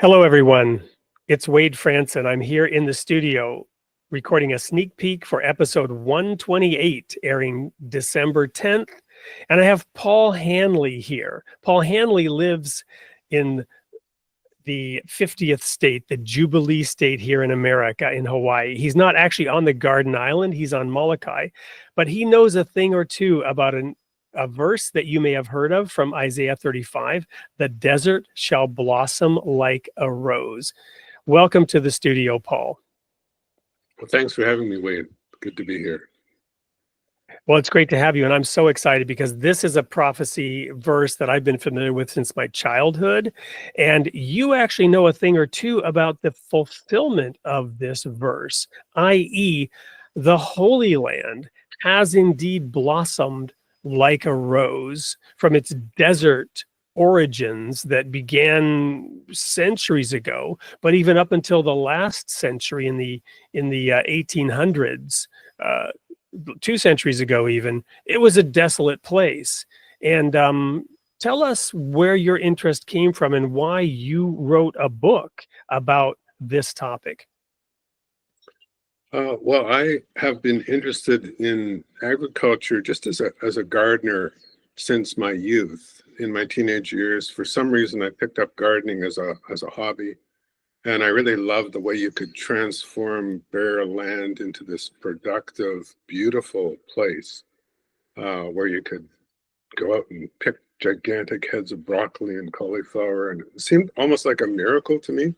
Hello, everyone. It's Wade Franson. I'm here in the studio recording a sneak peek for episode 128, airing December 10th. And I have Paul Hanley here. Paul Hanley lives in the 50th state, the Jubilee state here in America, in Hawaii. He's not actually on the Garden Island, he's on Molokai, but he knows a thing or two about a verse that you may have heard of from Isaiah 35, "The desert shall blossom like a rose." Welcome to the studio, Paul. Well, thanks for having me, Wade. Good to be here. Well, it's great to have you, and I'm so excited because this is a prophecy verse that I've been familiar with since my childhood, and you actually know a thing or two about the fulfillment of this verse, i.e., the Holy Land has indeed blossomed like a rose from its desert origins that began centuries ago, but even up until the last century in the 1800s, 2 centuries ago even, it was a desolate place. And tell us where your interest came from and why you wrote a book about this topic. Well, I have been interested in agriculture just as a gardener since my youth. In my teenage years, for some reason, I picked up gardening as a hobby, and I really loved the way you could transform bare land into this productive, beautiful place where you could go out and pick gigantic heads of broccoli and cauliflower, and it seemed almost like a miracle to me,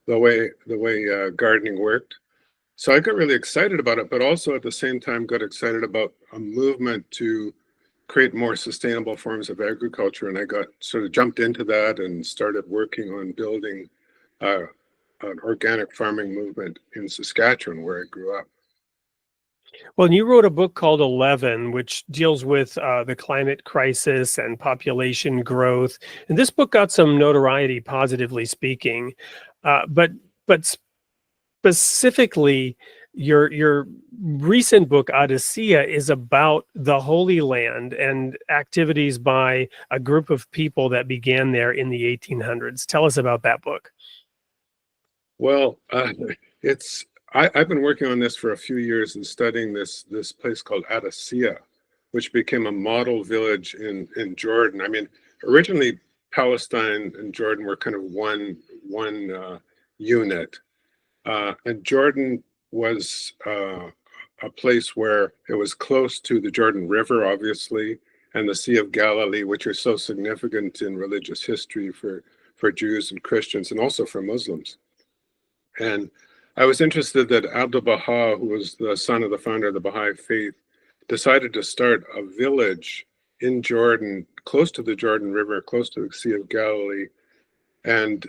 the way gardening worked. So I got really excited about it, but also at the same time got excited about a movement to create more sustainable forms of agriculture. And I got sort of jumped into that and started working on building an organic farming movement in Saskatchewan, where I grew up. Well, and you wrote a book called 11, which deals with the climate crisis and population growth. And this book got some notoriety, positively speaking, but specifically, your recent book, Adasiyyih, is about the Holy Land and activities by a group of people that began there in the 1800s. Tell us about that book. Well, I've been working on this for a few years and studying this place called Adasiyyih, which became a model village in Jordan. I mean, originally Palestine and Jordan were kind of one unit. And Jordan was a place where it was close to the Jordan River, obviously, and the Sea of Galilee, which are so significant in religious history for Jews and Christians, and also for Muslims. And I was interested that Abdu'l-Bahá, who was the son of the founder of the Bahá'í faith, decided to start a village in Jordan, close to the Jordan River, close to the Sea of Galilee. And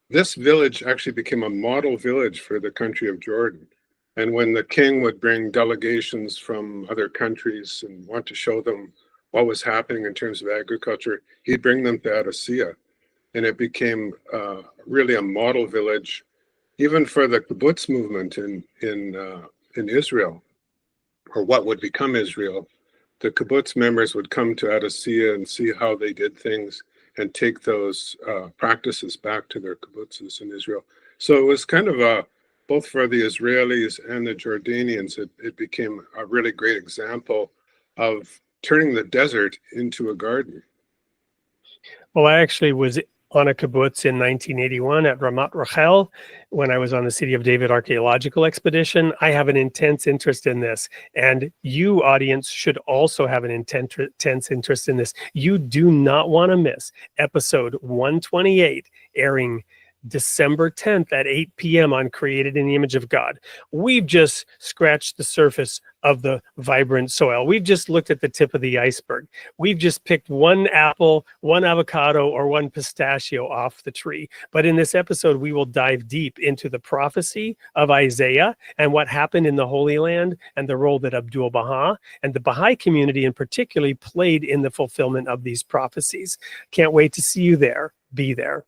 this village actually became a model village for the country of Jordan. And when the king would bring delegations from other countries and want to show them what was happening in terms of agriculture, he'd bring them to Adasiyyih. And it became really a model village, even for the kibbutz movement in Israel, or what would become Israel. The kibbutz members would come to Adasiyyih and see how they did things and take those practices back to their kibbutzes in Israel. So it was kind of both for the Israelis and the Jordanians, it became a really great example of turning the desert into a garden. Well, I actually was on a kibbutz in 1981 at Ramat Rachel when I was on the City of David archaeological expedition. I have an intense interest in this, and you, audience, should also have an intense interest in this. You do not want to miss episode 128, airing December 10th at 8 p.m. on Created in the Image of God. We've just scratched the surface of the vibrant soil. We've just looked at the tip of the iceberg. We've just picked one apple, one avocado, or one pistachio off the tree. But in this episode, we will dive deep into the prophecy of Isaiah and what happened in the Holy Land and the role that Abdu'l-Bahá and the Baha'i community in particular played in the fulfillment of these prophecies. Can't wait to see you there. Be there.